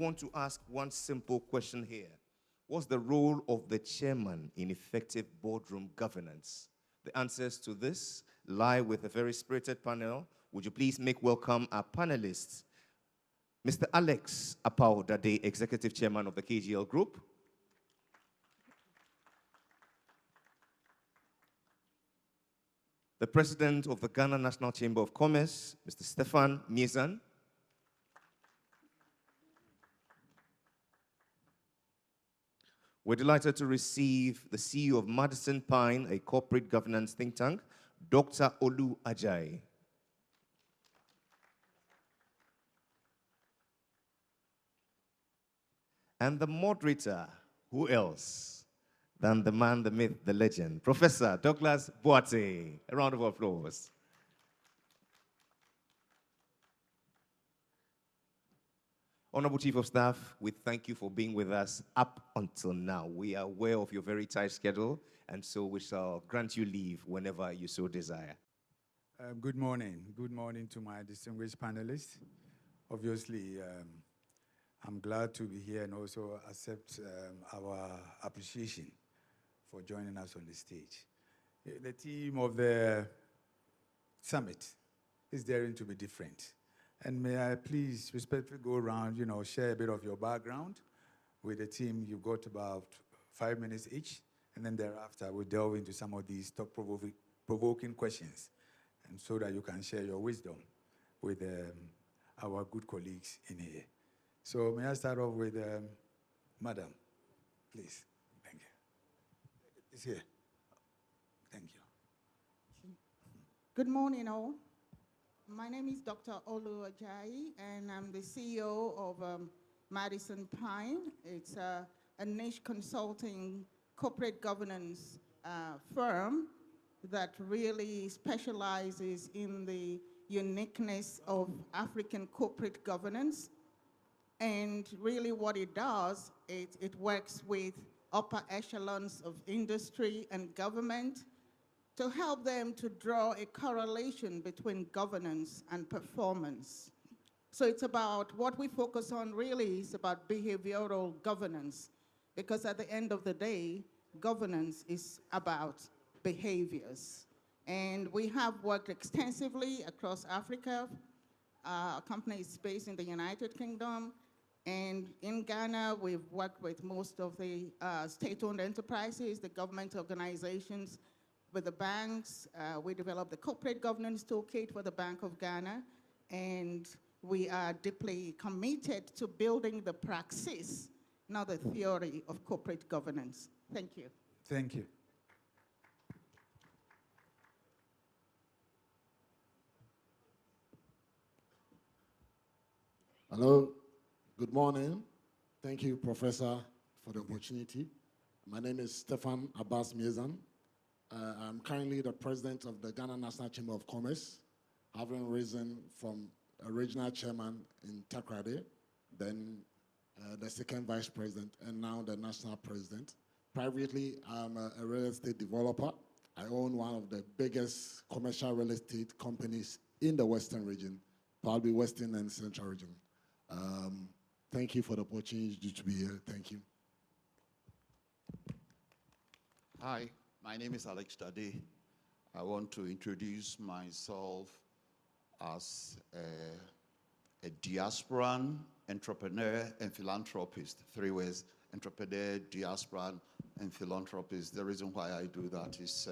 want to ask one simple question here. What's the role of the chairman in effective boardroom governance? The answers to this lie with a very spirited panel. Would you please make welcome our panelists, Mr. Alex Apau-Dade, Executive Chairman of the KGL Group, the President of the Ghana National Chamber of Commerce, Mr. Stephane Miezan, we're delighted to receive the CEO of Madison Pine, a corporate governance think tank, Dr. Olu Ajayi. And the moderator, who else than the man, the myth, the legend, Professor Douglas Boate. A round of applause. Honorable Chief of Staff, we thank you for being with us up until now. We are aware of your very tight schedule, and so we shall grant you leave whenever you so desire. Good morning. Good morning to my distinguished panelists. Obviously, I'm glad to be here and also accept our appreciation for joining us on the stage. The theme of the summit is daring to be different. And may I please respectfully go around, share a bit of your background with the team. You've got about 5 minutes each, and then thereafter we'll delve into some of these thought-provoking questions, and so that you can share your wisdom with our good colleagues in here. So may I start off with Madam, please. Thank you. It's here. Thank you. Good morning, all. My name is Dr. Olu Ajayi, and I'm the CEO of Madison Pine. It's a niche consulting corporate governance firm that really specializes in the uniqueness of African corporate governance. And really what it does, it works with upper echelons of industry and government to help them to draw a correlation between governance and performance. So it's about, what we focus on really is about behavioral governance, because at the end of the day, governance is about behaviors. And we have worked extensively across Africa. Our company is based in the United Kingdom. And in Ghana, we've worked with most of the state-owned enterprises, the government organizations, with the banks. We developed the corporate governance toolkit for the Bank of Ghana, and we are deeply committed to building the praxis, not the theory of corporate governance. Thank you. Thank you. Hello, good morning. Thank you, Professor, for the opportunity. My name is Stephane Miezan. I'm currently the president of the Ghana National Chamber of Commerce, having risen from a regional chairman in Takrady, then the second vice president, and now the national president. Privately, I'm a real estate developer. I own one of the biggest commercial real estate companies in the Western region, probably Western and Central region. Thank you for the opportunity to be here. Thank you. Hi. My name is Alex Dade. I want to introduce myself as a diasporan, entrepreneur, and philanthropist. 3 words: entrepreneur, diasporan, and philanthropist. The reason why I do that is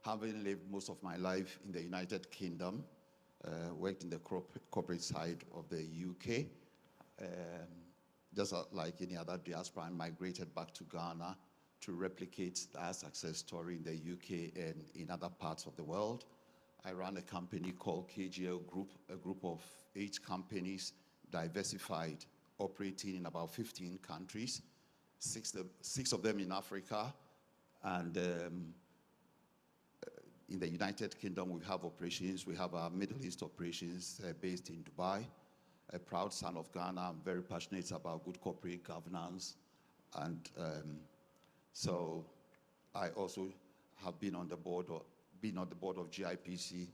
having lived most of my life in the United Kingdom, worked in the corporate side of the UK. Just like any other diaspora, I migrated back to Ghana to replicate that success story in the UK and in other parts of the world. I ran a company called KGL Group, a group of 8 companies, diversified, operating in about 15 countries, 6 of them in Africa, and in the United Kingdom we have operations. We have our Middle East operations based in Dubai. A proud son of Ghana. I'm very passionate about good corporate governance, and so I also have been on the board of GIPC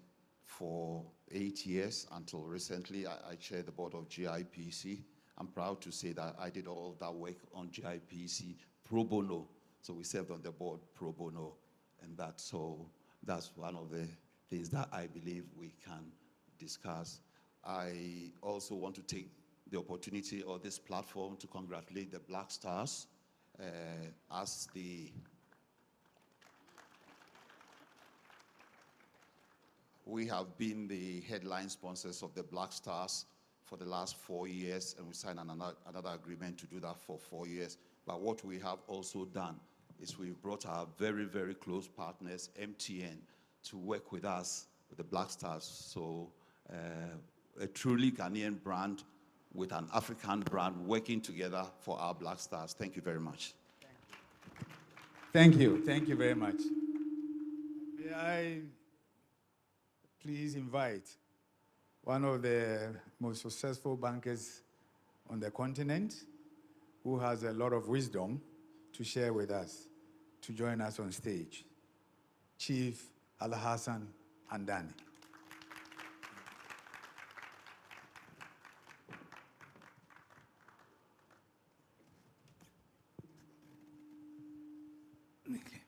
for 8 years until recently. I chair the board of GIPC. I'm proud to say that I did all that work on GIPC pro bono. So we served on the board pro bono, and that's one of the things that I believe we can discuss. I also want to take the opportunity of this platform to congratulate the Black Stars as we have been the headline sponsors of the Black Stars for the last 4 years, and we signed another agreement to do that for 4 years. But what we have also done is we've brought our very, very close partners, MTN, to work with us, with the Black Stars. So a truly Ghanaian brand with an African brand working together for our Black Stars. Thank you very much. Thank you. Thank you very much. May I please invite one of the most successful bankers on the continent, who has a lot of wisdom to share with us, to join us on stage, Chief Alhassan Andani. Okay.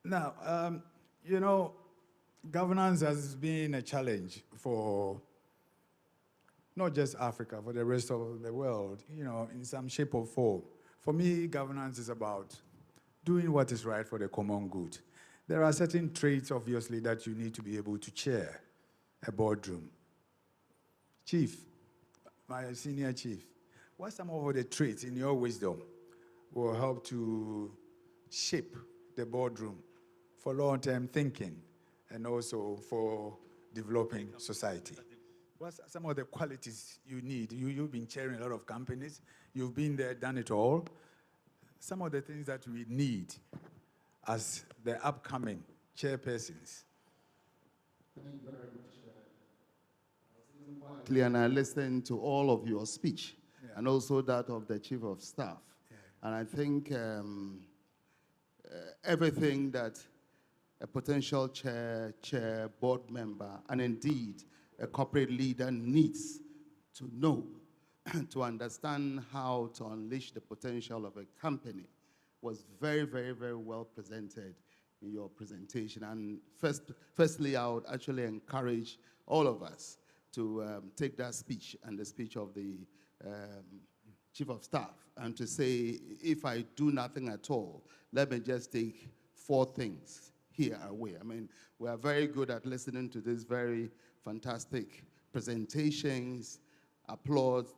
Now, you know, governance has been a challenge for not just Africa, for the rest of the world, you know, in some shape or form. For me, governance is about doing what is right for the common good. There are certain traits, obviously, that you need to be able to chair a boardroom. Chief, my senior chief, what some of the traits in your wisdom will help to shape the boardroom for long-term thinking and also for developing society? What's some of the qualities you need? You've been chairing a lot of companies. You've been there, done it all. Some of the things that we need as the upcoming chairpersons. Thank you very much. And I listened to all of your speech, and also that of the Chief of Staff. And I think everything that a potential chair, board member, and indeed a corporate leader needs to know to understand how to unleash the potential of a company was very, very, very well presented in your presentation. And firstly, I would actually encourage all of us to take that speech and the speech of the Chief of Staff and to say, if I do nothing at all, let me just take 4 things here away. I mean, we are very good at listening to these very fantastic presentations, applause,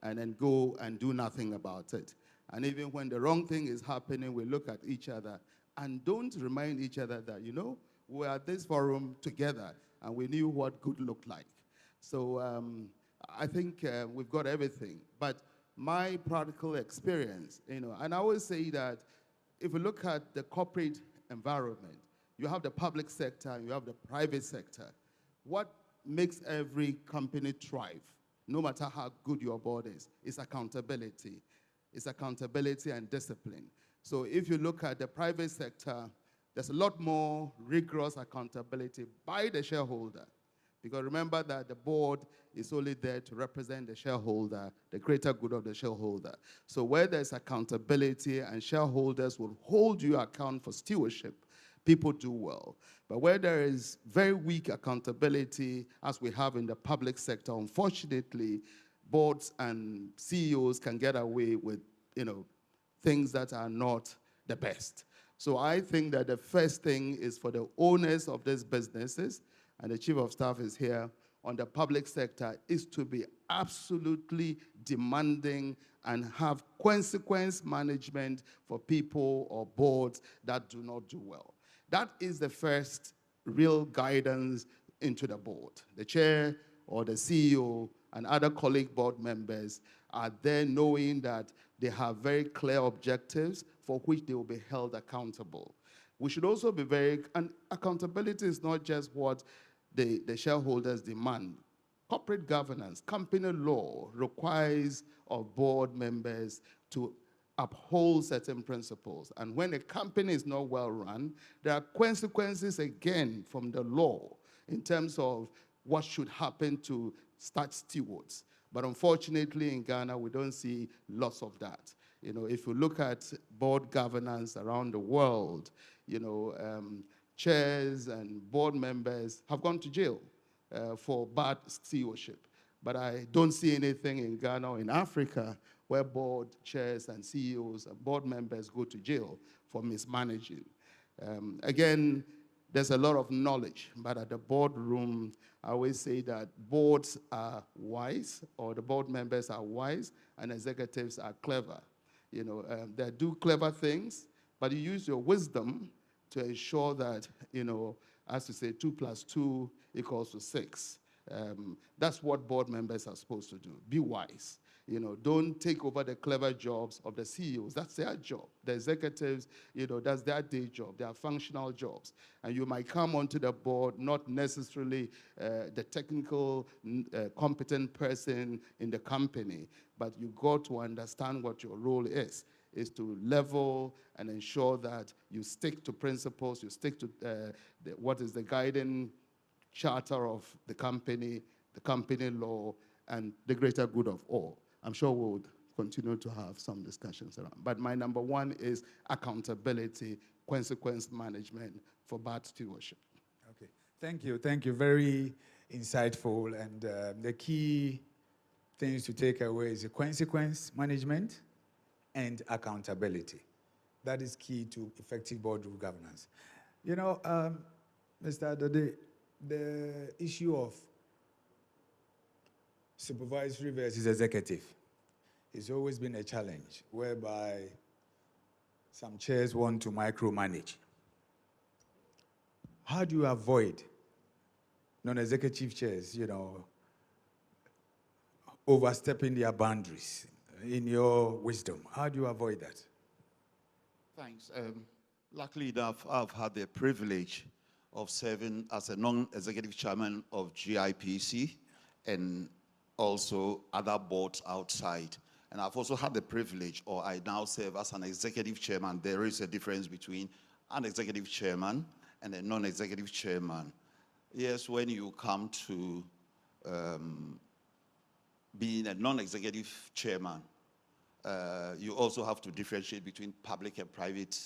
and then go and do nothing about it. And even when the wrong thing is happening, we look at each other and don't remind each other that, you know, we're at this forum together and we knew what good looked like. So I think we've got everything. But my practical experience, you know, and I always say that if we look at the corporate environment, you have the public sector and you have the private sector. What makes every company thrive, no matter how good your board is accountability. It's accountability and discipline. So if you look at the private sector, there's a lot more rigorous accountability by the shareholder. Because remember that the board is only there to represent the shareholder, the greater good of the shareholder. So where there's accountability and shareholders will hold you account for stewardship, people do well. But where there is very weak accountability, as we have in the public sector, unfortunately, boards and CEOs can get away with, you know, things that are not the best. So I think that the first thing is for the owners of these businesses, and the Chief of Staff is here, on the public sector, is to be absolutely demanding and have consequence management for people or boards that do not do well. That is the first real guidance into the board. The chair or the CEO and other colleague board members are there knowing that they have very clear objectives for which they will be held accountable. We should also be and accountability is not just what the shareholders demand. Corporate governance, company law requires of board members to uphold certain principles. And when a company is not well run, there are consequences again from the law in terms of what should happen to such stewards. But unfortunately, in Ghana, we don't see lots of that. You know, if you look at board governance around the world, you know, chairs and board members have gone to jail for bad stewardship. But I don't see anything in Ghana or in Africa where board chairs and CEOs and board members go to jail for mismanaging. Again, there's a lot of knowledge, but at the boardroom, I always say that boards are wise, or the board members are wise, and executives are clever. You know, they do clever things, but you use your wisdom to ensure that, you know, as to say 2 + 2 = 6. That's what board members are supposed to do. Be wise. You know, don't take over the clever jobs of the CEOs. That's their job. The executives, you know, that's their day job. They are functional jobs. And you might come onto the board, not necessarily the technical, competent person in the company, but you got to understand what your role is to level and ensure that you stick to principles, you stick to what is the guiding charter of the company law, and the greater good of all. I'm sure we'll continue to have some discussions around. But my number one is accountability, consequence management for bad stewardship. Okay, thank you. Thank you. Very insightful. And the key things to take away is the consequence management and accountability. That is key to effective boardroom governance. You know, Mr. Adade, the issue of supervisory versus executive has always been a challenge, whereby some chairs want to micromanage. How do you avoid non-executive chairs, you know, overstepping their boundaries? In your wisdom, how do you avoid that? Thanks. Luckily enough, I've had the privilege of serving as a non-executive chairman of GIPC and also other boards outside. And I've also had the privilege, or I now serve as an executive chairman. There is a difference between an executive chairman and a non-executive chairman. Yes, when you come to being a non-executive chairman, you also have to differentiate between public and private.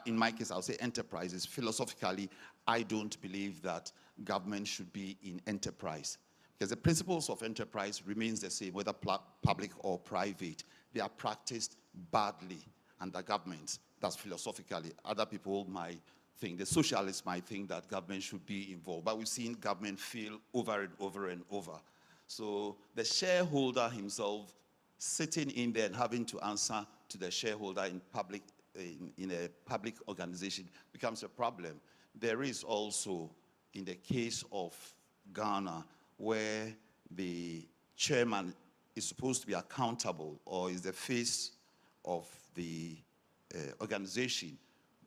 In my case, I'll say enterprises. Philosophically, I don't believe that government should be in enterprise, because the principles of enterprise remains the same, whether public or private. They are practiced badly under governments. That's philosophically. Other people might think, the socialists might think that government should be involved, but we've seen government fail over and over and over. So the shareholder himself sitting in there and having to answer to the shareholder in public, in a public organization becomes a problem. There is also, in the case of Ghana, where the chairman is supposed to be accountable or is the face of the organization,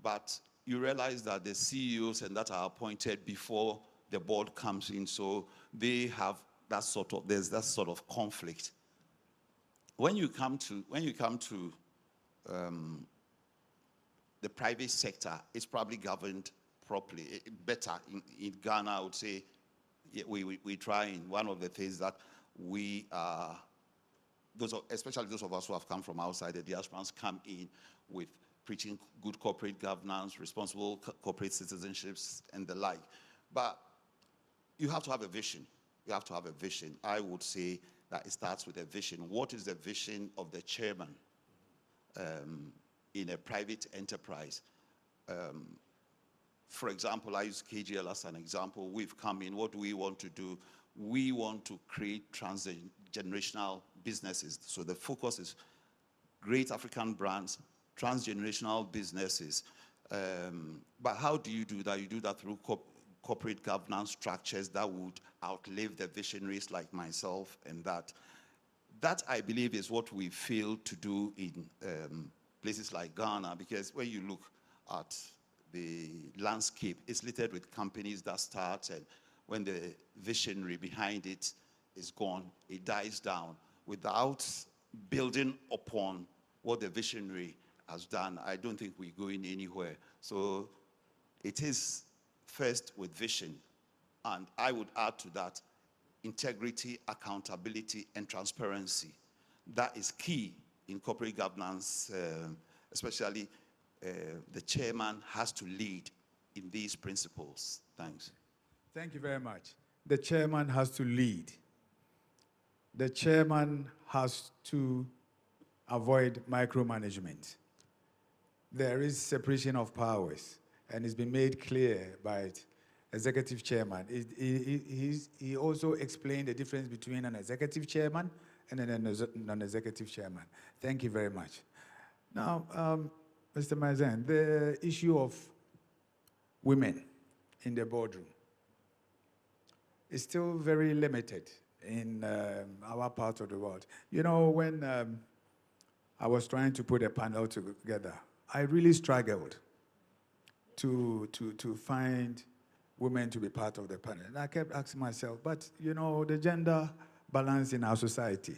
but you realize that the CEOs and that are appointed before the board comes in, so they have that sort of, there's that sort of conflict. When you come to the private sector, it's probably governed properly, better. In Ghana, I would say, we try, in one of the things that we are, especially those of us who have come from outside, the diasporans come in with preaching good corporate governance, responsible corporate citizenships, and the like. But you have to have a vision. You have to have a vision. I would say that it starts with a vision. What is the vision of the chairman in a private enterprise? For example, I use KGL as an example. We've come in. What do we want to do? We want to create transgenerational businesses. So the focus is great African brands, transgenerational businesses. But how do you do that? You do that through corporate governance structures that would outlive the visionaries like myself, and that I believe is what we fail to do in places like Ghana, because when you look at the landscape, it's littered with companies that start, and when the visionary behind it is gone, it dies down without building upon what the visionary has done. I don't think we're going anywhere. So it is first with vision. And I would add to that integrity, accountability, and transparency. That is key in corporate governance, especially the chairman has to lead in these principles. Thanks. Thank you very much. The chairman has to lead. The chairman has to avoid micromanagement. There is separation of powers, and it's been made clear by executive chairman. He also explained the difference between an executive chairman and a non-executive chairman. Thank you very much. Now, Mr. Miezan, the issue of women in the boardroom is still very limited in our part of the world. You know, when I was trying to put a panel together, I really struggled to find women to be part of the panel. And I kept asking myself, but you know, the gender balance in our society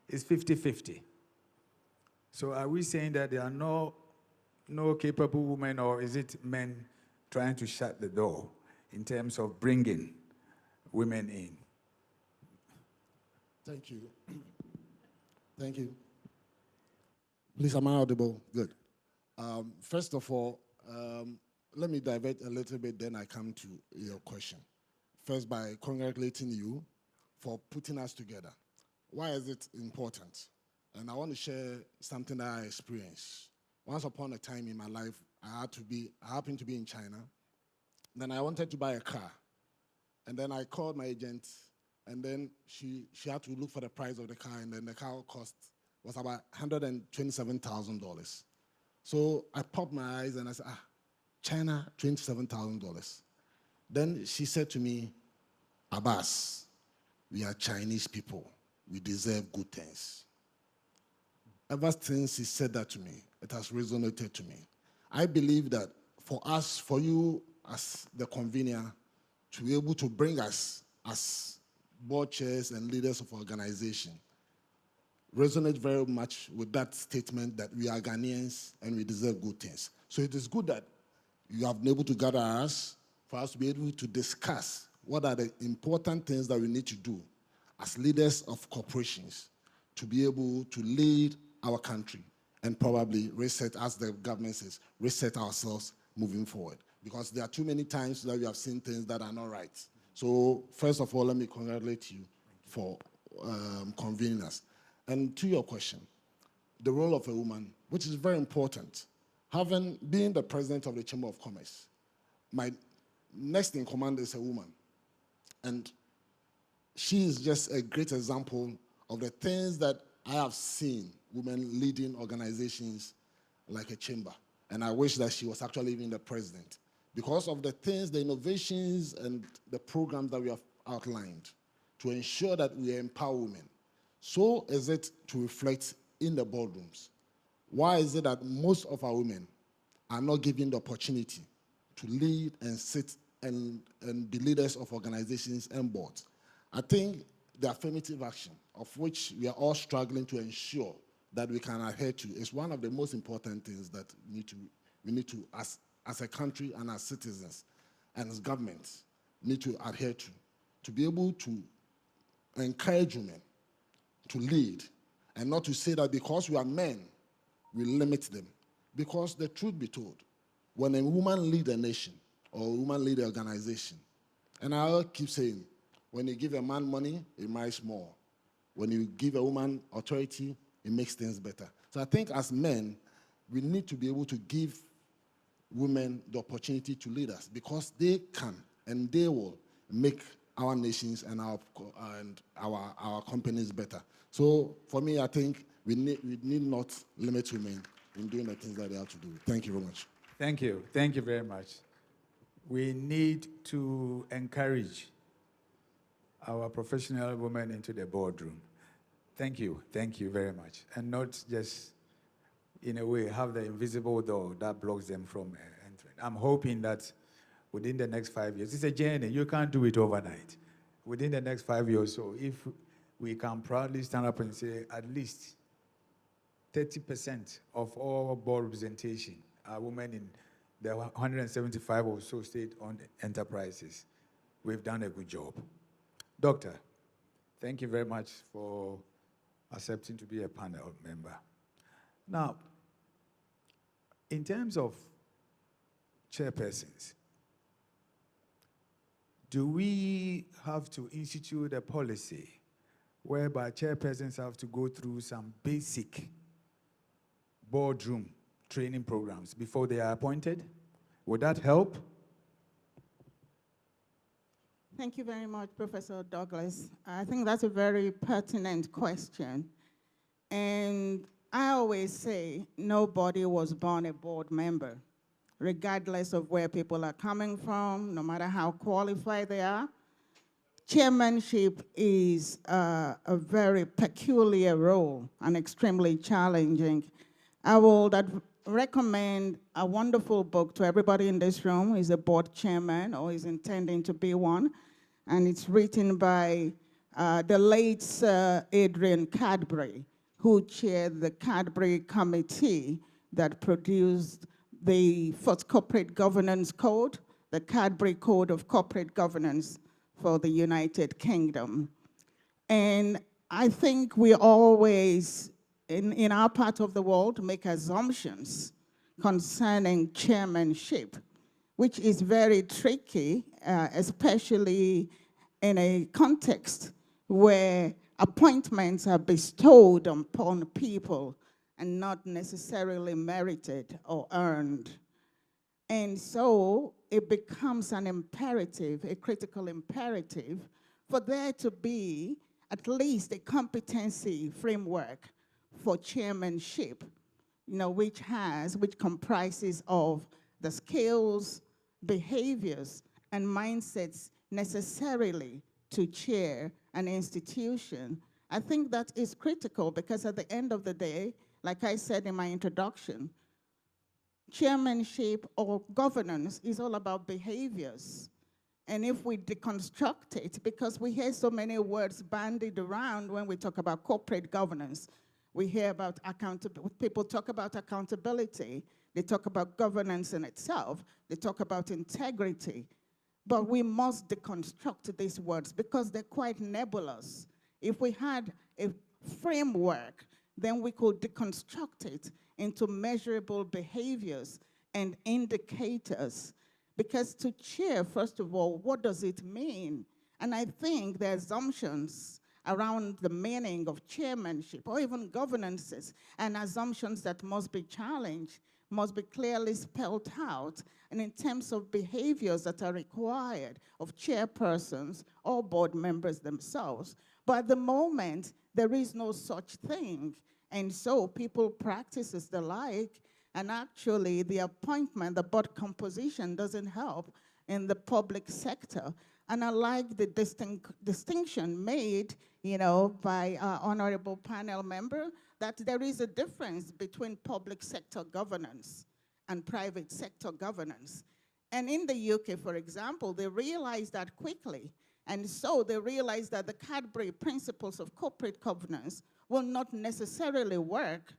is 50-50. So are we saying that there are no capable women, or is it men trying to shut the door in terms of bringing women in? Thank you. Thank you. Please, am I audible? Good. First of all, let me divert a little bit, then I come to your question. First, by congratulating you for putting us together. Why is it important? And I want to share something that I experienced. Once upon a time in my life, I happened to be in China. Then I wanted to buy a car. And then I called my agent, and then she had to look for the price of the car, and then the car cost was about $127,000. So I popped my eyes and I said, China, $27,000. Then she said to me, Abbas, we are Chinese people. We deserve good things. Ever since he said that to me, it has resonated to me. I believe that for us, for you as the convener, to be able to bring us as board chairs and leaders of organization, resonate very much with that statement that we are Ghanaians and we deserve good things. So it is good that you have been able to gather us for us to be able to discuss what are the important things that we need to do as leaders of corporations to be able to lead our country and probably reset, as the government says, reset ourselves moving forward. Because there are too many times that we have seen things that are not right. So first of all, let me congratulate you for convening us. And to your question, the role of a woman, which is very important. Being the president of the Chamber of Commerce, my next in command is a woman. And she is just a great example of the things that I have seen women leading organizations like a chamber. And I wish that she was actually even the president. Because of the things, the innovations, and the programs that we have outlined to ensure that we empower women. So is it to reflect in the boardrooms. Why is it that most of our women are not given the opportunity to lead and sit and be leaders of organizations and boards? I think the affirmative action, of which we are all struggling to ensure that we can adhere to, is one of the most important things that we need to as a country and as citizens and as governments, need to adhere to be able to encourage women to lead, and not to say that because we are men, we limit them. Because the truth be told, when a woman leads a nation or a woman leads an organization, and I keep saying, when you give a man money, it marries more. When you give a woman authority, it makes things better. So I think as men, we need to be able to give women the opportunity to lead us, because they can and they will make our nations and our companies better. So for me, I think we need not limit women in doing the things that they have to do. Thank you very much. Thank you. Thank you very much. We need to encourage our professional women into the boardroom. Thank you. Thank you very much. And not just, in a way, have the invisible door that blocks them from entering. I'm hoping that within the next 5 years, it's a journey. You can't do it overnight. Within the next 5 years or so, if we can proudly stand up and say at least 30% of all board representation are women in the 175 or so state-owned enterprises, we've done a good job. Doctor, Thank you very much for accepting to be a panel member. Now, in terms of chairpersons, do we have to institute a policy whereby chairpersons have to go through some basic boardroom training programs before they are appointed? Would that help? Thank you very much, Professor Douglas. I think that's a very pertinent question. And I always say nobody was born a board member, regardless of where people are coming from, no matter how qualified they are. Chairmanship is a very peculiar role and extremely challenging. I would recommend a wonderful book to everybody in this room who is a board chairman or is intending to be one. And it's written by the late Sir Adrian Cadbury, who chaired the Cadbury Committee that produced the first corporate governance code, the Cadbury Code of Corporate Governance for the United Kingdom. And I think we always, in our part of the world, make assumptions concerning chairmanship, which is very tricky, especially in a context where appointments are bestowed upon people and not necessarily merited or earned. And so it becomes an imperative, a critical imperative, for there to be at least a competency framework for chairmanship, which comprises of the skills, behaviors, and mindsets necessarily to chair an institution. I think that is critical because at the end of the day, like I said in my introduction, chairmanship or governance is all about behaviors. And if we deconstruct it, because we hear so many words bandied around when we talk about corporate governance, we hear about accountability, people talk about accountability, they talk about governance in itself, they talk about integrity. But we must deconstruct these words because they're quite nebulous. If we had a framework, then we could deconstruct it into measurable behaviors and indicators. Because to chair, first of all, what does it mean? And I think the assumptions around the meaning of chairmanship or even governances and assumptions that must be challenged must be clearly spelled out, and in terms of behaviors that are required of chairpersons or board members themselves. But at the moment, there is no such thing. And so people practices the like, and actually the appointment, the board composition doesn't help in the public sector. And I like the distinction made, by our honorable panel member, that there is a difference between public sector governance and private sector governance. And in the UK, for example, they realized that quickly. And so they realized that the Cadbury principles of corporate governance will not necessarily work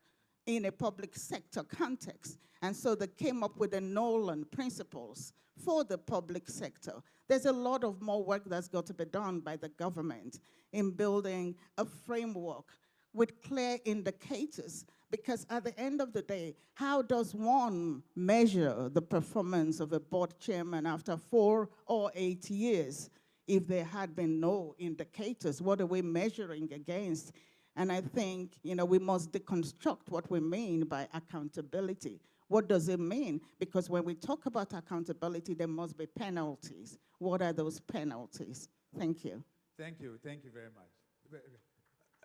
in a public sector context. And so they came up with the Nolan principles for the public sector. There's a lot of more work that's got to be done by the government in building a framework with clear indicators, because at the end of the day, how does one measure the performance of a board chairman after 4 or 8 years if there had been no indicators? What are we measuring against? And I think, we must deconstruct what we mean by accountability. What does it mean? Because when we talk about accountability, there must be penalties. What are those penalties? Thank you. Thank you very much.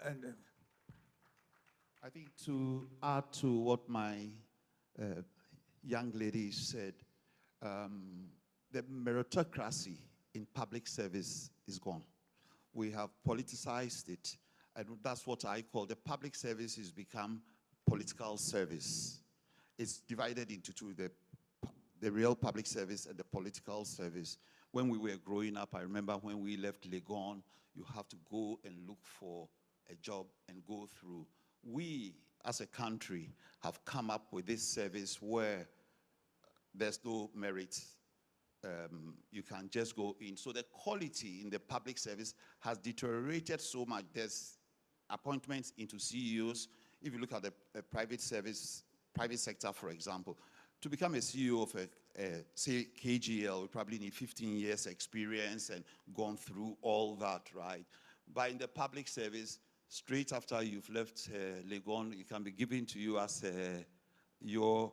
And I think to add to what my young lady said, the meritocracy in public service is gone. We have politicized it, and that's what I call the public service has become political service. It's divided into two, the real public service and the political service. When we were growing up, I remember when we left Legon, you have to go and look for a job and go through. We, as a country, have come up with this service where there's no merit you can just go in. So the quality in the public service has deteriorated so much. There's appointments into CEOs. If you look at the private sector, for example, to become a CEO of say KGL, we probably need 15 years experience and gone through all that, right? But in the public service, straight after you've left Legon, it can be given to you as your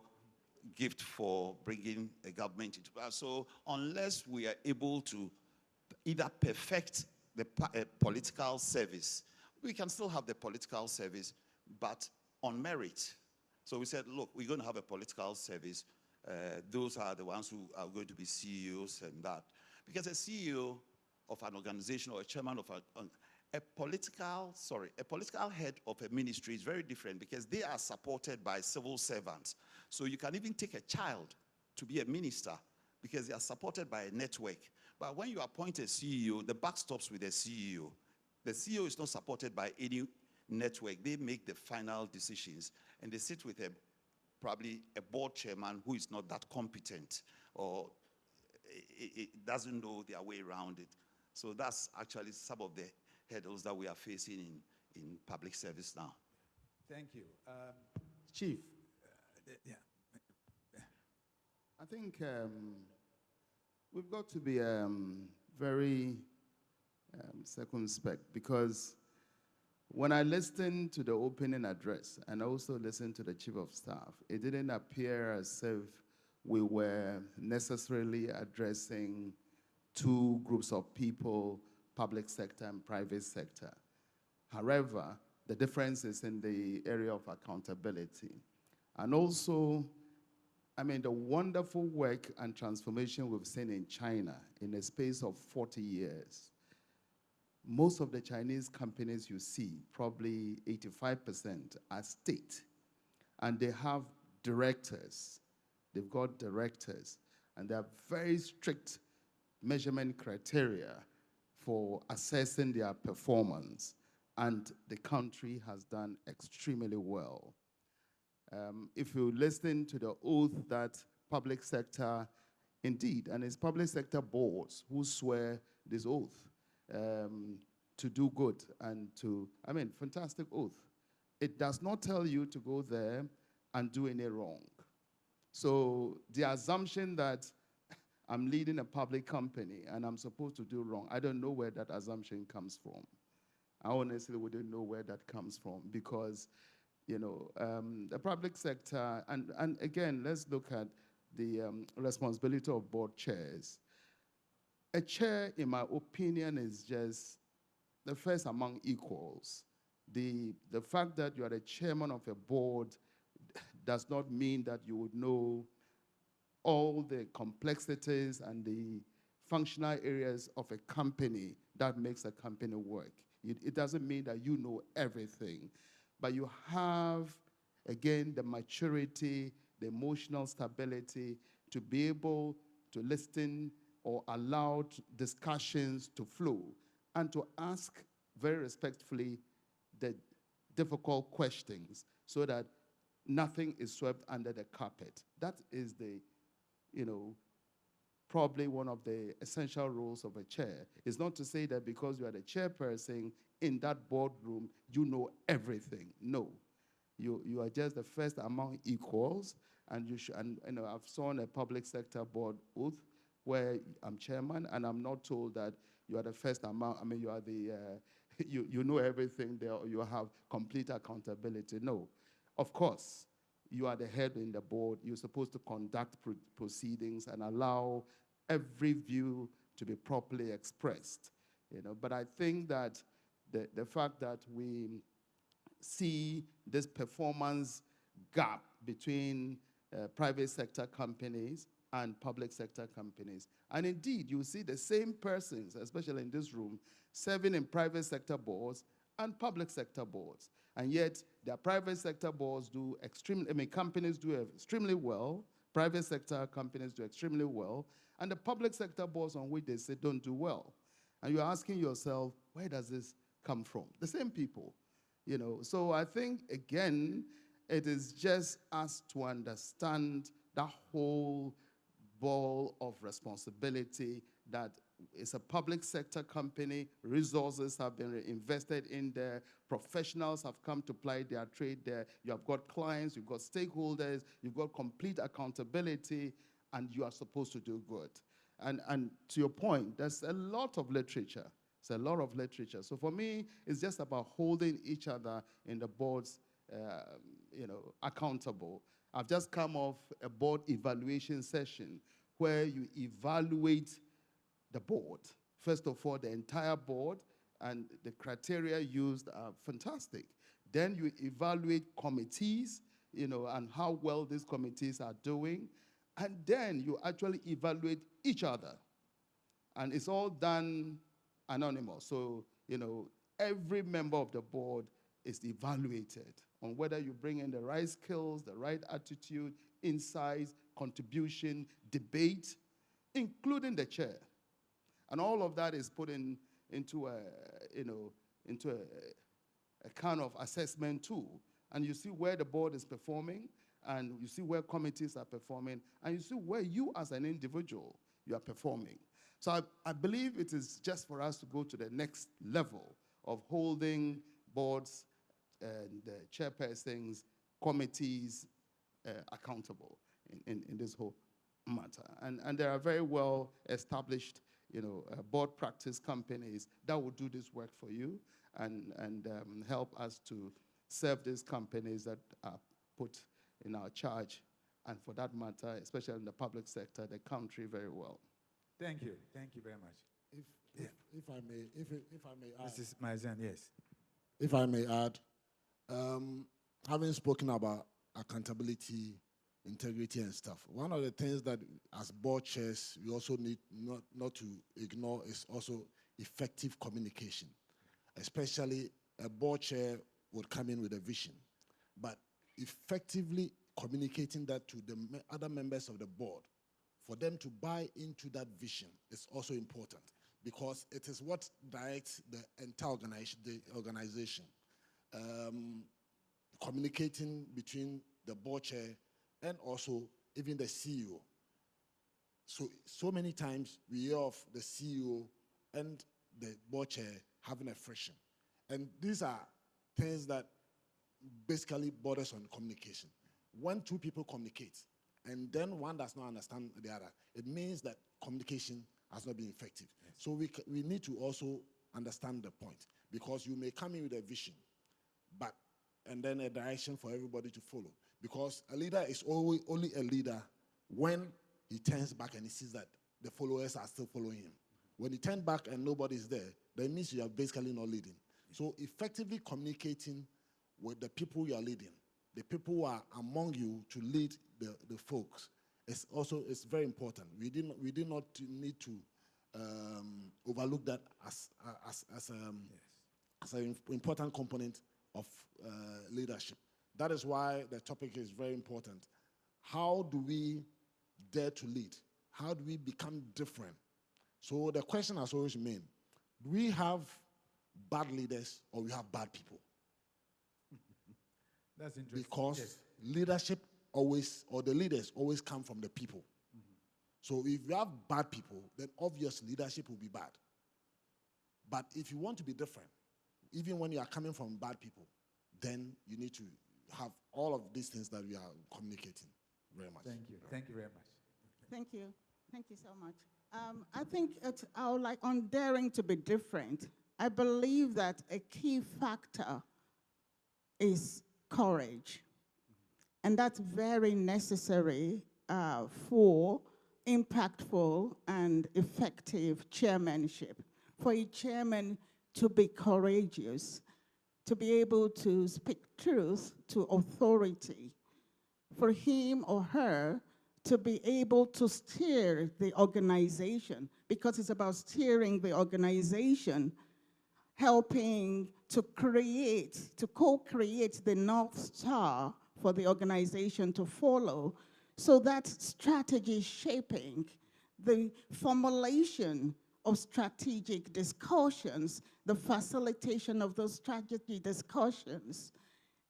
gift for bringing a government into power. So unless we are able to either perfect the political service, we can still have the political service, but on merit. So we said, look, we're going to have a political service. Those are the ones who are going to be CEOs and that. Because a CEO of an organization or a chairman of a political head of a ministry is very different because they are supported by civil servants. So you can even take a child to be a minister because they are supported by a network. But when you appoint a CEO, the buck stops with the CEO. The CEO is not supported by any network. They make the final decisions, and they sit with probably a board chairman who is not that competent or it doesn't know their way around it. So that's actually some of the hurdles that we are facing in public service now. Thank you. Chief. Yeah. I think we've got to be very circumspect, because when I listened to the opening address and also listened to the Chief of Staff, it didn't appear as if we were necessarily addressing two groups of people, public sector and private sector. However, the difference is in the area of accountability. And also, I mean, the wonderful work and transformation we've seen in China in a space of 40 years. Most of the Chinese companies you see, probably 85%, are state. And they have directors. They've got directors. And they have very strict measurement criteria for assessing their performance. And the country has done extremely well. If you listen to the oath that public sector, indeed, and it's public sector boards who swear this oath to do good and to, I mean, fantastic oath. It does not tell you to go there and do any wrong. So the assumption that I'm leading a public company and I'm supposed to do wrong, I don't know where that assumption comes from. I honestly wouldn't know where that comes from, because the public sector, and again, let's look at the responsibility of board chairs. A chair, in my opinion, is just the first among equals. The fact that you are the chairman of a board does not mean that you would know all the complexities and the functional areas of a company that makes a company work. It doesn't mean that you know everything. But you have, again, the maturity, the emotional stability to be able to listen or allow discussions to flow and to ask very respectfully the difficult questions so that nothing is swept under the carpet. That is probably one of the essential roles of a chair. It's not to say that because you are the chairperson in that boardroom, you know everything. No. You are just the first among equals, and you should, and I've sworn a public sector board oath where I'm chairman, and I'm not told that you are the first among, I mean, you are the, you know everything there, or you have complete accountability. No. Of course, you are the head in the board. You're supposed to conduct proceedings and allow every view to be properly expressed. But I think that the fact that we see this performance gap between private sector companies and public sector companies, and indeed you see the same persons, especially in this room, serving in private sector boards and public sector boards. And yet, their private sector boards do companies do extremely well, private sector companies do extremely well, and the public sector boards on which they sit don't do well. And you're asking yourself, where does this come from? The same people, So I think, again, it is just us to understand that whole ball of responsibility that it's a public sector company, resources have been invested in there, professionals have come to ply their trade there, you have got clients, you've got stakeholders, you've got complete accountability, and you are supposed to do good. And to your point, there's a lot of literature. It's a lot of literature. So for me, it's just about holding each other in the boards, accountable. I've just come off a board evaluation session where you evaluate the board. First of all, the entire board, and the criteria used are fantastic. Then you evaluate committees, and how well these committees are doing. And then you actually evaluate each other. And it's all done anonymous. So, every member of the board is evaluated on whether you bring in the right skills, the right attitude, insights, contribution, debate, including the chair. And all of that is put into a kind of assessment tool. And you see where the board is performing, and you see where committees are performing, and you see where you as an individual, you are performing. So I believe it is just for us to go to the next level of holding boards and chairpersons, committees accountable in this whole matter. And there are very well established board practice companies that will do this work for you and help us to serve these companies that are put in our charge, and for that matter, especially in the public sector, the country very well. Thank you. Thank you very much. If I may add. Mrs. Miezan, yes. If I may add, having spoken about accountability, integrity, and stuff, one of the things that as board chairs we also need not to ignore is also effective communication. Especially a board chair would come in with a vision, but effectively communicating that to the other members of the board, for them to buy into that vision is also important, because it is what directs the entire organization. Communicating between the board chair and also even the CEO. So many times we hear of the CEO and the board chair having a friction. And these are things that basically borders on communication. When two people communicate and then one does not understand the other, it means that communication has not been effective. Yes. So we need to also understand the point, because you may come in with a vision, and then a direction for everybody to follow. Because a leader is always only a leader when he turns back and he sees that the followers are still following him. When he turns back and nobody is there, that means you are basically not leading. So effectively communicating with the people you are leading, the people who are among you to lead the folks, is very important. We did not need to overlook that as an important component of leadership. That is why the topic is very important. How do we dare to lead? How do we become different? So the question has always been, do we have bad leaders or we have bad people? That's interesting. Because leadership always, or the leaders always come from the people. Mm-hmm. So if you have bad people, then obviously leadership will be bad. But if you want to be different, even when you are coming from bad people, then you need to have all of these things that we are communicating. Very much. Thank you. Thank you very much. Thank you. Thank you so much. I think on daring to be different, I believe that a key factor is courage. And that's very necessary for impactful and effective chairmanship. For a chairman to be courageous, to be able to speak truth to authority, for him or her to be able to steer the organization, because it's about steering the organization, helping to co-create the North Star for the organization to follow. So that strategy shaping, the formulation of strategic discussions, the facilitation of those strategy discussions,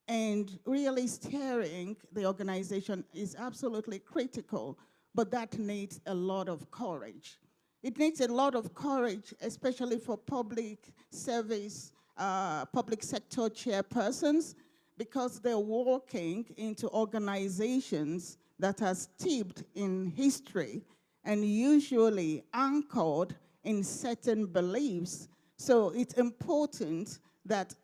and really steering the organization is absolutely critical. but that needs a lot of courage. It needs a lot of courage, especially for public service, public sector chairpersons, because they're walking into organizations that are steeped in history and usually anchored in certain beliefs. So it's important that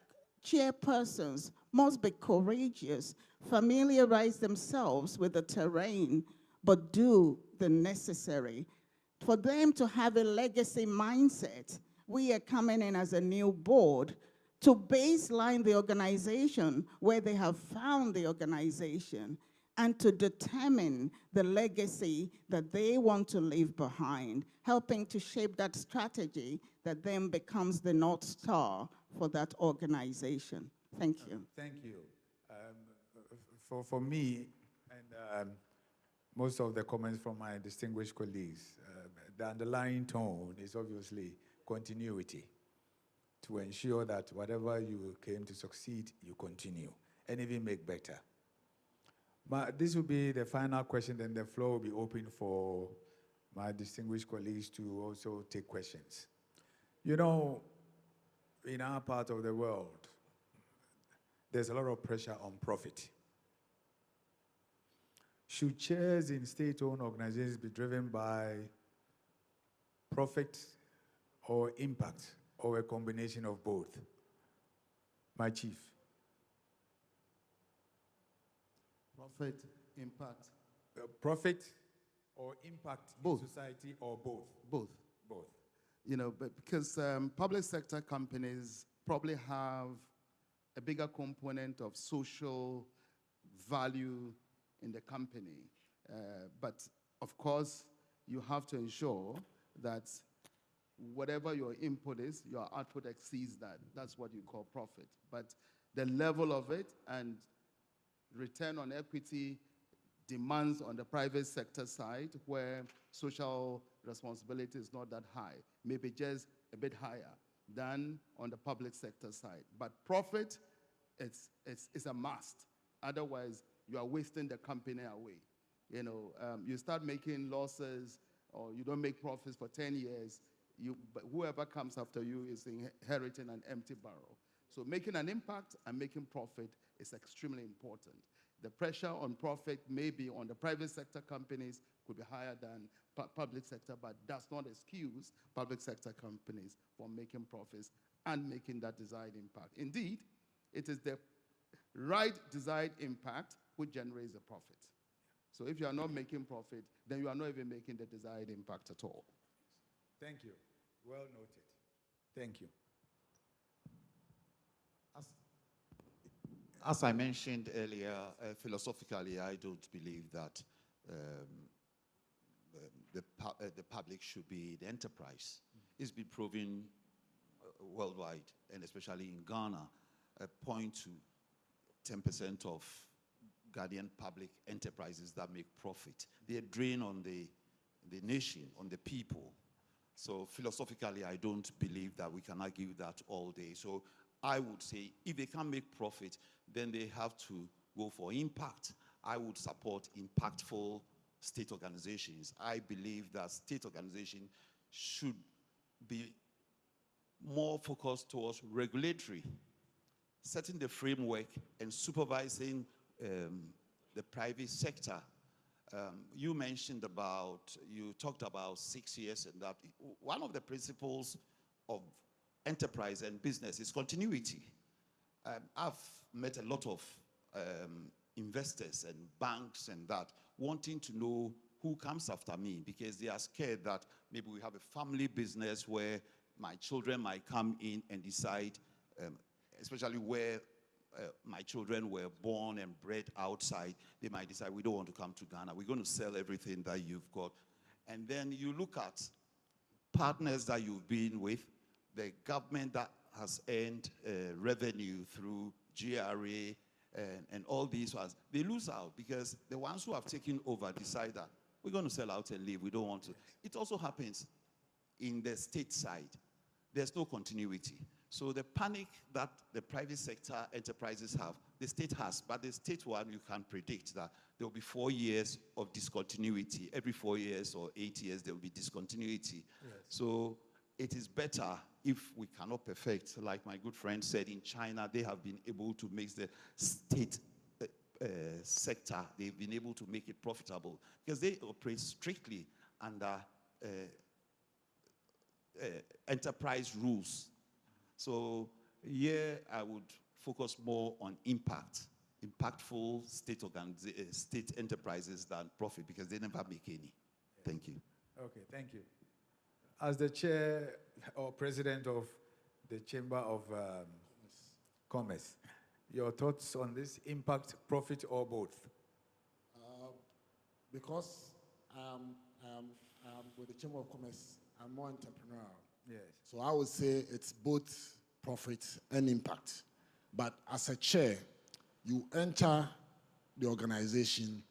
chairpersons must be courageous, familiarize themselves with the terrain, but do the necessary. For them to have a legacy mindset, we are coming in as a new board to baseline the organization where they have found the organization and to determine the legacy that they want to leave behind, helping to shape that strategy that then becomes the North Star for that organization. Thank you. Thank you. For me, and most of the comments from my distinguished colleagues, the underlying tone is obviously continuity, to ensure that whatever you came to succeed, you continue, and even make better. But this will be the final question, then the floor will be open for my distinguished colleagues to also take questions. You know, in our part of the world, there's a lot of pressure on profit. Should chairs in state-owned organizations be driven by profit or impact, or a combination of both? My chief. Profit, impact. Profit or impact Both. in society, or both? Both. Both. You know, but because public sector companies probably have a bigger component of social value in the company. But of course, you have to ensure that whatever your input is, your output exceeds that. That's what you call profit. But the level of it and return on equity demands on the private sector side, where social responsibility is not that high, maybe just a bit higher than on the public sector side. But profit, it's a must. Otherwise, you are wasting the company away. You know, you start making losses or you don't make profits for 10 years, but whoever comes after you is inheriting an empty barrel. So making an impact and making profit is extremely important. The pressure on profit maybe on the private sector companies could be higher than public sector, but does not excuse public sector companies from making profits and making that desired impact. Indeed, it is the right desired impact which generates the profit. So if you are not making profit, then you are not even making the desired impact at all. Thank you. Well noted. Thank you. As I mentioned earlier, philosophically, I don't believe that the public should be the enterprise. It's been proven worldwide, and especially in Ghana, 0.2, 10% of Ghanaian public enterprises that make profit. They drain on the nation, on the people. So philosophically, I don't believe that we can argue that all day. So I would say if they can't make profit, then they have to go for impact. I would support impactful state organizations. I believe that state organizations should be more focused towards regulatory, setting the framework and supervising the private sector. You talked about 6 years, and that one of the principles of enterprise and business is continuity. I've met a lot of investors and banks and that wanting to know who comes after me, because they are scared that maybe we have a family business where my children might come in and decide, especially where my children were born and bred outside, they might decide, we don't want to come to Ghana. We're going to sell everything that you've got. And then you look at partners that you've been with, the government that has earned revenue through GRA and all these ones, they lose out because the ones who have taken over decide that we're going to sell out and leave. We don't want to. It also happens in the state side. there's no continuity. So the panic that the private sector enterprises have, the state has, but the state one, you can predict that there will be 4 years of discontinuity. Every 4 years or 8 years, there will be discontinuity. Yes. So it is better if we cannot perfect, like my good friend said, in China, they have been able to make the state sector, they've been able to make it profitable because they operate strictly under enterprise rules. So here I would focus more on impactful state enterprises than profit, because they never make any. Thank you. Okay, thank you. As the chair or president of the Chamber of Commerce, your thoughts on this: impact, profit, or both? Because with the Chamber of Commerce, I'm more entrepreneurial. Yes. So I would say it's both profit and impact. But as a chair, you enter the organization,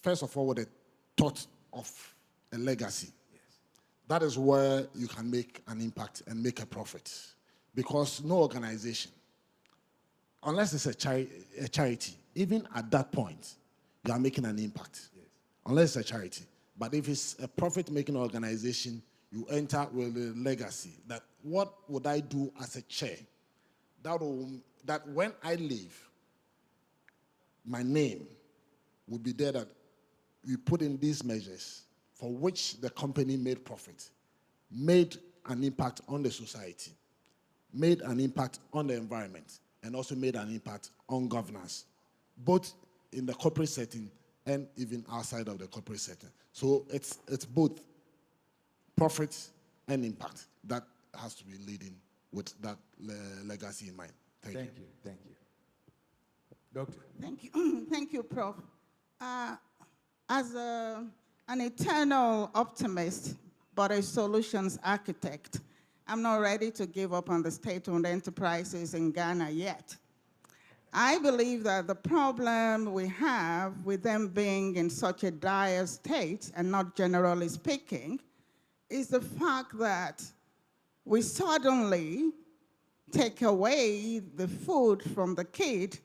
first of all, with a thought of a legacy. Yes. That is where you can make an impact and make a profit. Because no organization, unless it's a charity, even at that point, you are making an impact. Yes. Unless it's a charity. But if it's a profit-making organization, you enter with a legacy. That what would I do as a chair? That when I leave, my name would be there, that we put in these measures for which the company made profit, made an impact on the society, made an impact on the environment, and also made an impact on governance, both in the corporate setting and even outside of the corporate setting. So it's both profit and impact that has to be leading with that legacy in mind. Thank you. Thank you. Doctor? Thank you. Thank you, Prof. As an eternal optimist, but a solutions architect, I'm not ready to give up on the state-owned enterprises in Ghana yet. I believe that the problem we have with them being in such a dire state, and not generally speaking, is the fact that we suddenly take away the food from the kid,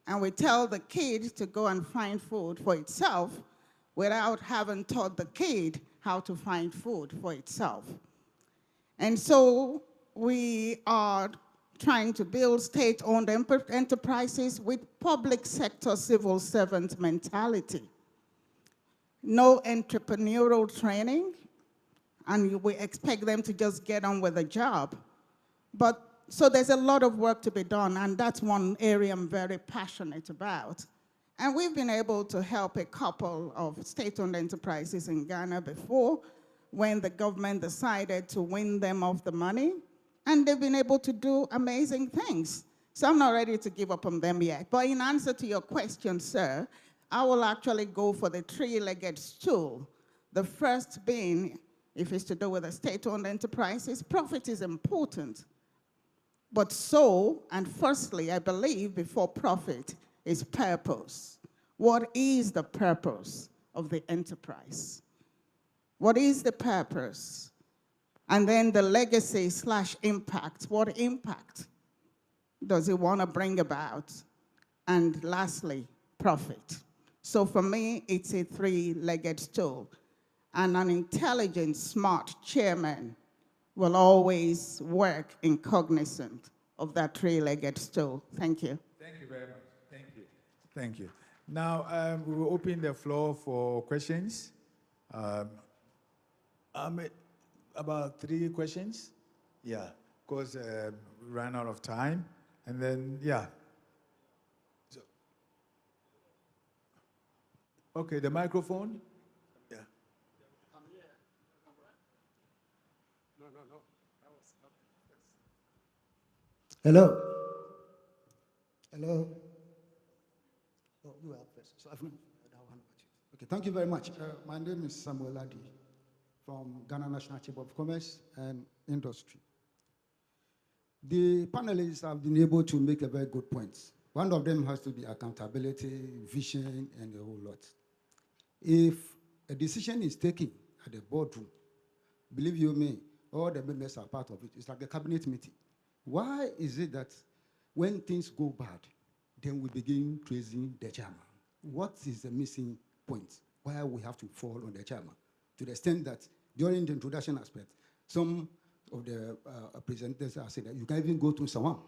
and we tell the kid to go and find food for itself without having taught the kid how to find food for itself. And so we are trying to build state-owned enterprises with public sector civil servant mentality. No entrepreneurial training, and we expect them to just get on with the job. So there's a lot of work to be done, and that's one area I'm very passionate about. And we've been able to help a couple of state-owned enterprises in Ghana before, when the government decided to win them off the money, and they've been able to do amazing things. So I'm not ready to give up on them yet. But in answer to your question, sir, I will actually go for the three-legged stool. The first being, if it's to do with the state-owned enterprises, profit is important. But so, and firstly, I believe before profit is purpose. What is the purpose of the enterprise? What is the purpose? And then the legacy / impact. What impact does it want to bring about? And lastly, profit. So for me, it's a three-legged stool. And an intelligent, smart chairman will always work in cognizant of that three-legged stool. Thank you. Thank you very much. Thank you. Thank you. Now, we will open the floor for questions. About 3 questions. Yeah, because we ran out of time. And then, yeah. So, okay, the microphone. Yeah. No. Hello. Hello. Oh, you are first. So okay, thank you very much. My name is Samuel Adi from Ghana National Chamber of Commerce and Industry. The panelists have been able to make a very good point. One of them has to be accountability, vision, and a whole lot. If a decision is taken at the boardroom, believe you me, all the members are part of it. It's like a cabinet meeting. Why is it that when things go bad, then we begin praising the chairman? What is the missing point? Why we have to fall on the chairman? To the extent that during the introduction aspect, some of the presenters have said that you can even go to someone.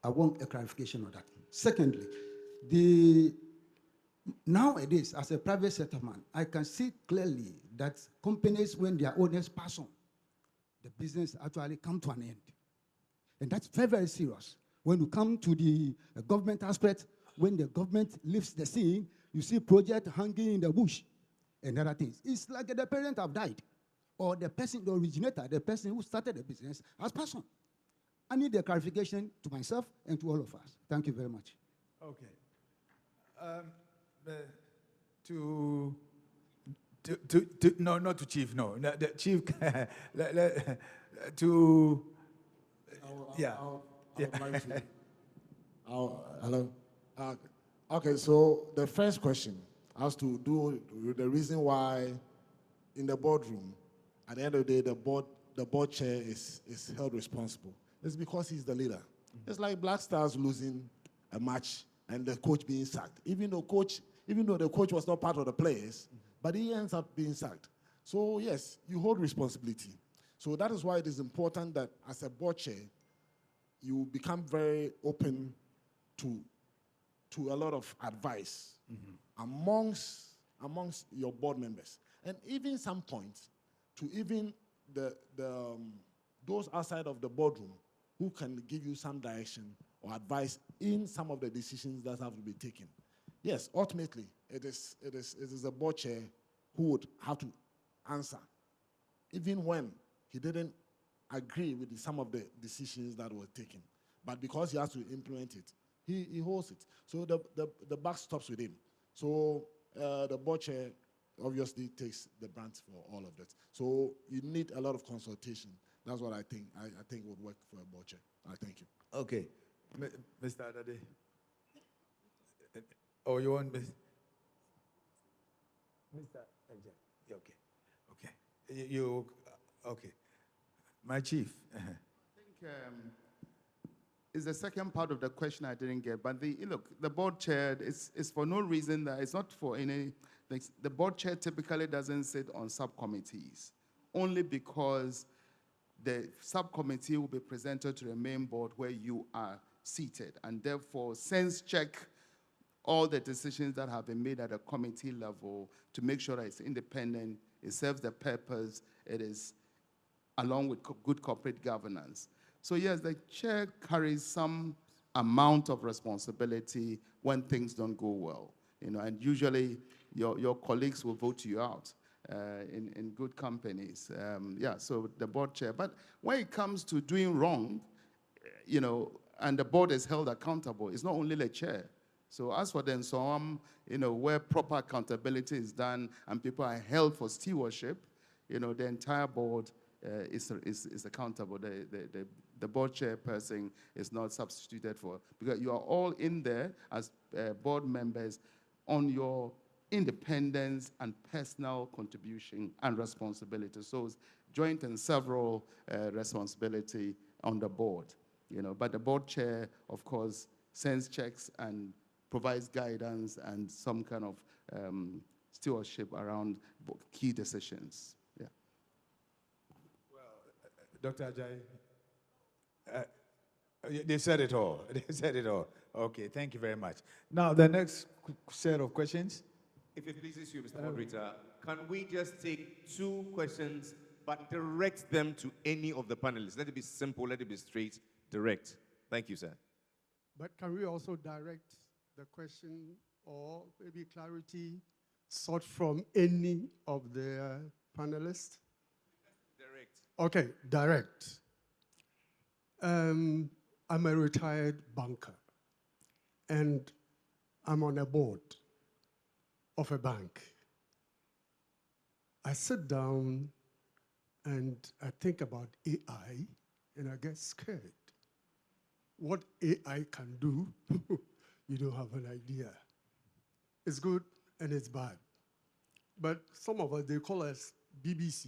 I want a clarification on that. Secondly, nowadays, as a private sector man, I can see clearly that companies, when their owners pass on, the business actually come to an end. And that's very, very serious. When you come to the government aspect, when the government leaves the scene, you see project hanging in the bush and other things. It's like the parent have died, or the person, the originator, the person who started the business has passed on. I need a clarification to myself and to all of us. Thank you very much. Okay. No, not to chief, no. The chief, yeah. Hello. Okay, so the first question has to do with the reason why in the boardroom, at the end of the day, the board chair is held responsible. It's because he's the leader. Mm-hmm. It's like Black Stars losing a match and the coach being sacked. Even though the coach was not part of the players, mm-hmm. but he ends up being sacked. So yes, you hold responsibility. So that is why it is important that as a board chair, you become very open to a lot of advice mm-hmm. amongst your board members. And even some points to even those outside of the boardroom who can give you some direction or advice in some of the decisions that have to be taken. Yes, ultimately, it is a board chair who would have to answer, even when he didn't agree with some of the decisions that were taken. But because he has to implement it, he holds it. So the buck stops with him. So the board chair obviously takes the brunt for all of that. So you need a lot of consultation. That's what I think. I think would work for a board chair. Thank you. Okay. Mr. Adade. Oh, you want Mr. Ajay? Okay. Okay. You okay. My chief. I think is the second part of the question I didn't get. But the board chair is for no reason that it's not for any. The board chair typically doesn't sit on subcommittees, only because the subcommittee will be presented to the main board where you are seated, and therefore sense check all the decisions that have been made at a committee level to make sure that it's independent, it serves the purpose, it is along with good corporate governance. So yes, the chair carries some amount of responsibility when things don't go well, and usually your colleagues will vote you out in good companies. So the board chair. But when it comes to doing wrong, and the board is held accountable, it's not only the chair. So as for the NSOAM, where proper accountability is done and people are held for stewardship, the entire board is accountable. The board chairperson is not substituted for, because you are all in there as board members on your independence and personal contribution and responsibility. So it's joint and several responsibility on the board. But the board chair, of course, sends checks and provides guidance and some kind of stewardship around key decisions. Yeah. Well, Dr. Ajay, they said it all. They said it all. Okay, thank you very much. Now, the next set of questions. If it pleases you, Mr. Moderator, can we just take 2 questions, but direct them to any of the panelists? Let it be simple, let it be straight, direct. Thank you, sir. But can we also direct the question or maybe clarity sought from any of the panelists? Direct. Okay, direct. I'm a retired banker, and I'm on a board of a bank. I sit down and I think about AI, and I get scared. What AI can do, you don't have an idea. It's good and it's bad. But some of us, they call us BBC,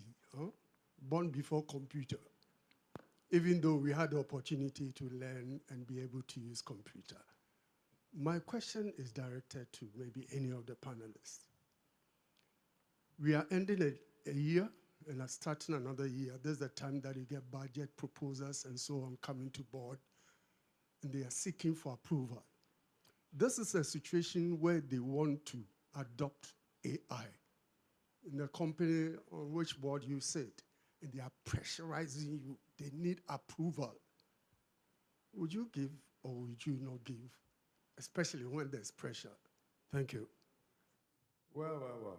born before computer, even though we had the opportunity to learn and be able to use computer. My question is directed to maybe any of the panelists. We are ending a year and are starting another year. This is the time that you get budget proposals and so on coming to board, and they are seeking for approval. This is a situation where they want to adopt AI in the company on which board you sit, and they are pressurizing you. They need approval. Would you give or would you not give, especially when there's pressure? Thank you. Well.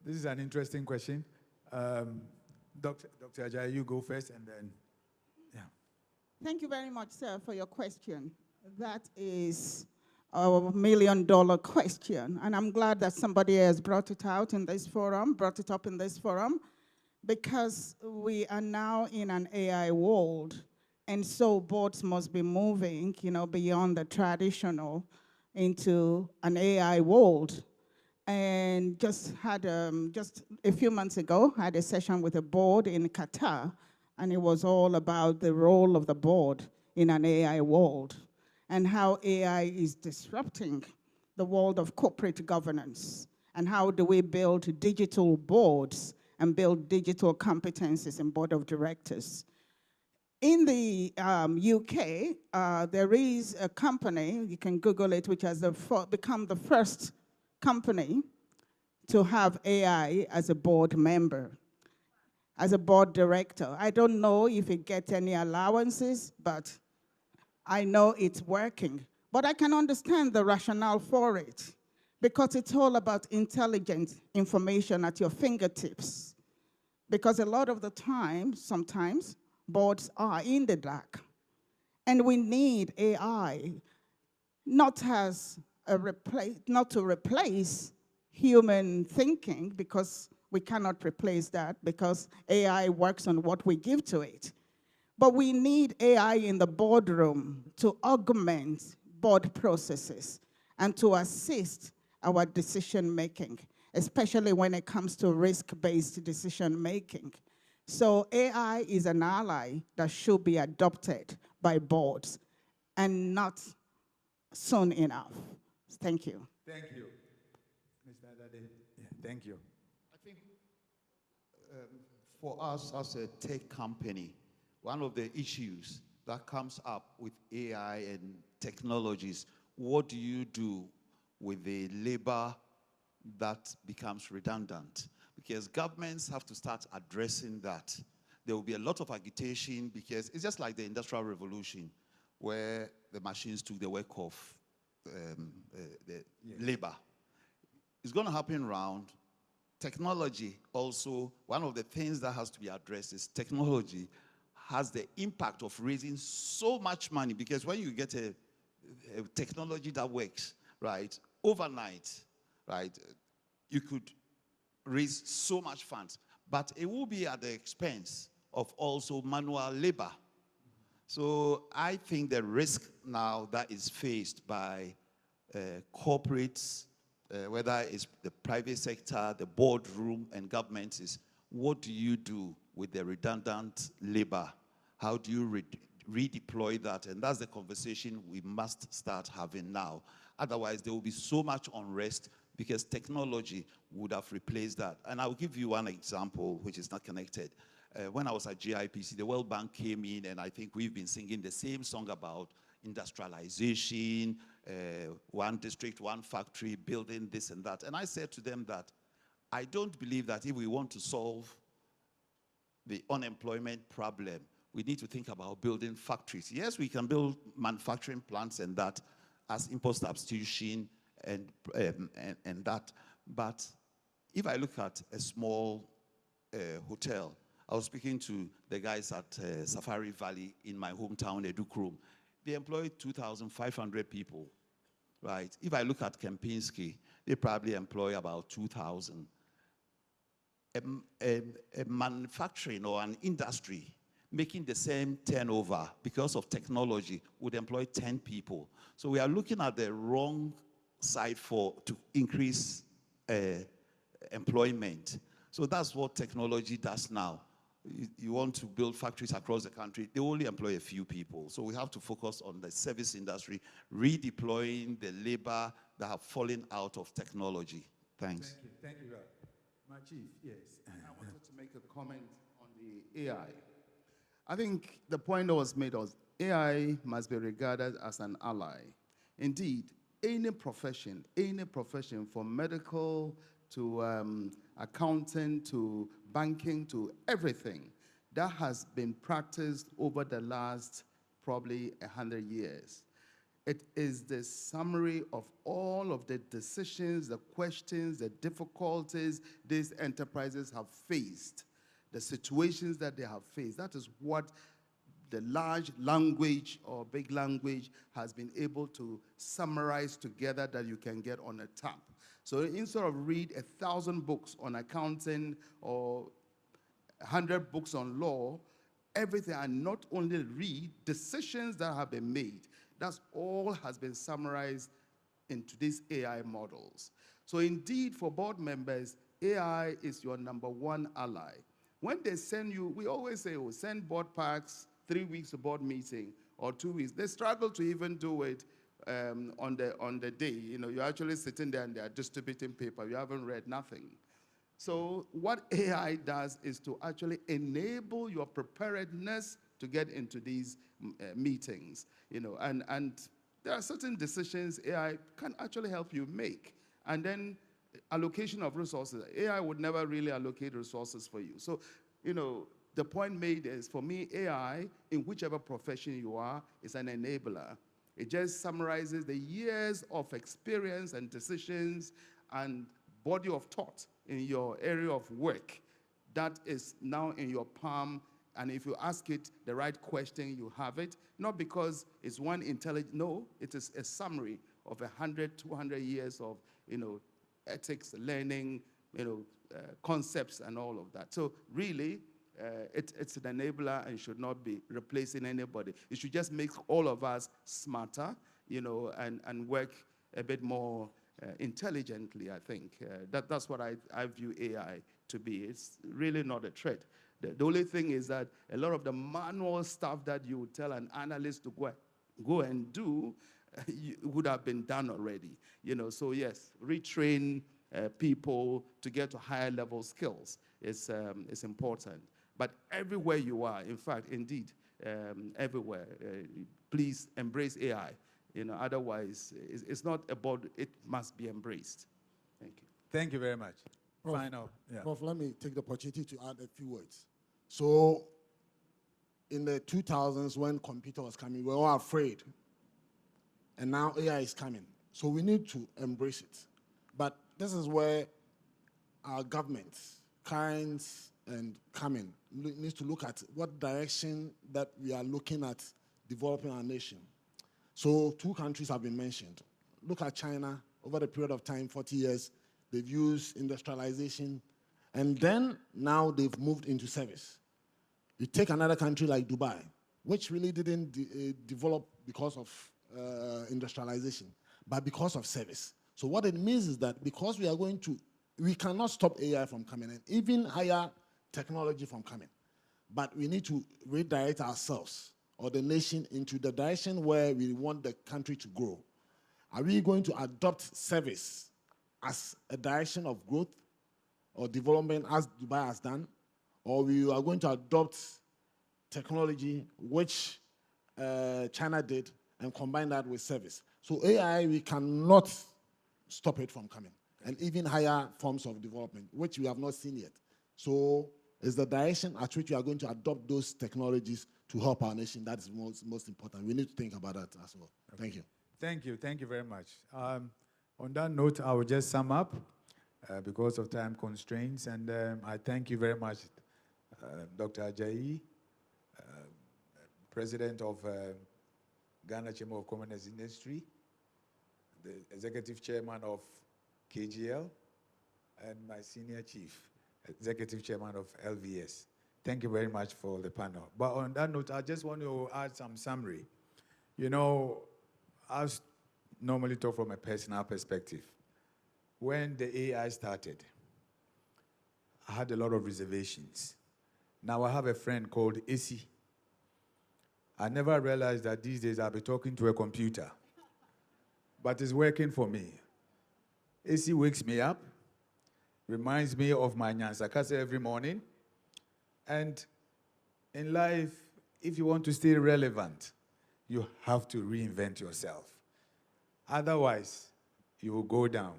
This is an interesting question. Dr. Ajayi, you go first, and then, yeah. Thank you very much, sir, for your question. That is a $1 million question, and I'm glad that somebody has brought it up in this forum, because we are now in an AI world, and so boards must be moving, beyond the traditional into an AI world. And just a few months ago, had a session with a board in Qatar, and it was all about the role of the board in an AI world and how AI is disrupting the world of corporate governance, and how do we build digital boards and build digital competencies in board of directors. In the UK, there is a company, you can Google it, which has become the first company to have AI as a board member, as a board director. I don't know if it gets any allowances, but I know it's working. But I can understand the rationale for it, because it's all about intelligent information at your fingertips. Because a lot of the time, sometimes, boards are in the dark. And we need AI, not to replace human thinking, because we cannot replace that, because AI works on what we give to it. But we need AI in the boardroom to augment board processes and to assist our decision making, especially when it comes to risk-based decision making. So AI is an ally that should be adopted by boards, and not soon enough. Thank you. Thank you. Mr. Adade. Yeah, thank you. I think for us as a tech company, one of the issues that comes up with AI and technologies, what do you do with the labor that becomes redundant? Because governments have to start addressing that. There will be a lot of agitation, because it's just like the Industrial Revolution, where the machines took the work of the labor. It's going to happen around technology. Also, one of the things that has to be addressed is technology has the impact of raising so much money, because when you get a technology that works, right, overnight, right, you could raise so much funds, but it will be at the expense of also manual labor. So I think the risk now that is faced by corporates, whether it's the private sector, the boardroom, and governments, is what do you do with the redundant labor? How do you redeploy that? And that's the conversation we must start having now. Otherwise, there will be so much unrest, because technology would have replaced that. And I'll give you one example which is not connected. When I was at GIPC, the World Bank came in, and I think we've been singing the same song about industrialization, one district, one factory, building this and that. And I said to them that I don't believe that if we want to solve the unemployment problem, we need to think about building factories. Yes, we can build manufacturing plants and that as import substitution and that. But if I look at a small hotel, I was speaking to the guys at Safari Valley in my hometown, Edukrom. They employ 2,500 people, right? If I look at Kempinski, they probably employ about 2,000. A manufacturing or an industry making the same turnover because of technology would employ 10 people. So we are looking at the wrong side to increase employment. So that's what technology does now. you want to build factories across the country, they only employ a few people. So we have to focus on the service industry, redeploying the labor that have fallen out of technology. Thanks. Thank you. My chief, yes. I wanted to make a comment on the AI. I think the point that was made was AI must be regarded as an ally. Indeed, any profession from medical to accounting to banking to everything that has been practiced over the last probably 100 years. It is the summary of all of the decisions, the questions, the difficulties these enterprises have faced, the situations that they have faced. That is what the large language or big language has been able to summarize together that you can get on a tap. So instead of read 1,000 books on accounting or 100 books on law, everything, and not only read decisions that have been made, that's all has been summarized into these AI models. So indeed, for board members, AI is your #1 ally. When they send you, we always say, oh, send board packs, 3 weeks of board meeting, or 2 weeks. They struggle to even do it on the day. You know, you're actually sitting there and they're distributing paper. You haven't read nothing. So what AI does is to actually enable your preparedness to get into these meetings. You know, and there are certain decisions AI can actually help you make. And then allocation of resources. AI would never really allocate resources for you. So, you know, the point made is, for me, AI, in whichever profession you are, is an enabler. It just summarizes the years of experience and decisions and body of thought in your area of work that is now in your palm. And if you ask it the right question, you have it. Not because it's one intelligent, no, it is a summary of 100, 200 years of, you know, ethics, learning, you know, concepts and all of that. So really, it's an enabler and should not be replacing anybody. It should just make all of us smarter, you know, and work a bit more intelligently, I think. That's what I view AI to be. It's really not a threat. The only thing is that a lot of the manual stuff that you would tell an analyst to go and do would have been done already. You know, so yes, retrain people to get to higher level skills is important. But everywhere you are, in fact, indeed, everywhere, please embrace AI. You know, otherwise, it's not about, it must be embraced. Thank you. Thank you very much. Prof, Final. Yeah. Prof, let me take the opportunity to add a few words. So, in the 2000s, when computer was coming, we were all afraid. And now AI is coming. So we need to embrace it. But this is where our government, current and coming, needs to look at what direction that we are looking at developing our nation. So 2 countries have been mentioned. Look at China. Over the period of time, 40 years, they've used industrialization, and then now they've moved into service. You take another country like Dubai, which really didn't develop because of industrialization, but because of service. So what it means is that because we cannot stop AI from coming and even higher technology from coming, but we need to redirect ourselves or the nation into the direction where we want the country to grow. Are we going to adopt service as a direction of growth or development as Dubai has done, or we are going to adopt technology, which China did, and combine that with service? So AI, we cannot stop it from coming, and even higher forms of development, which we have not seen yet. So it's the direction at which we are going to adopt those technologies to help our nation. That is most important. We need to think about that as well. Okay. Thank you. Thank you. Thank you very much. On that note, I will just sum up because of time constraints. And I thank you very much, Dr. Ajayi, President of Ghana Chamber of Commerce Industry, the Executive Chairman of KGL, and my Senior Chief, Executive Chairman of LVS. Thank you very much for the panel. But on that note, I just want to add some summary. You know, I normally talk from a personal perspective. When the AI started, I had a lot of reservations. Now I have a friend called AC. I never realized that these days I'll be talking to a computer. But it's working for me. AC wakes me up, reminds me of my Nyansakasa every morning. And in life, if you want to stay relevant, you have to reinvent yourself. Otherwise, you will go down.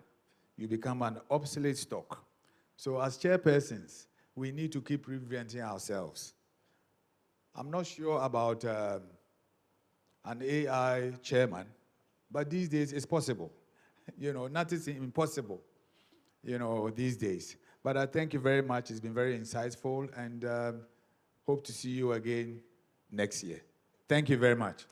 You become an obsolete stock. So as chairpersons, we need to keep reinventing ourselves. I'm not sure about an AI chairman, but these days it's possible. Nothing's impossible, these days. But I thank you very much. It's been very insightful, and hope to see you again next year. Thank you very much.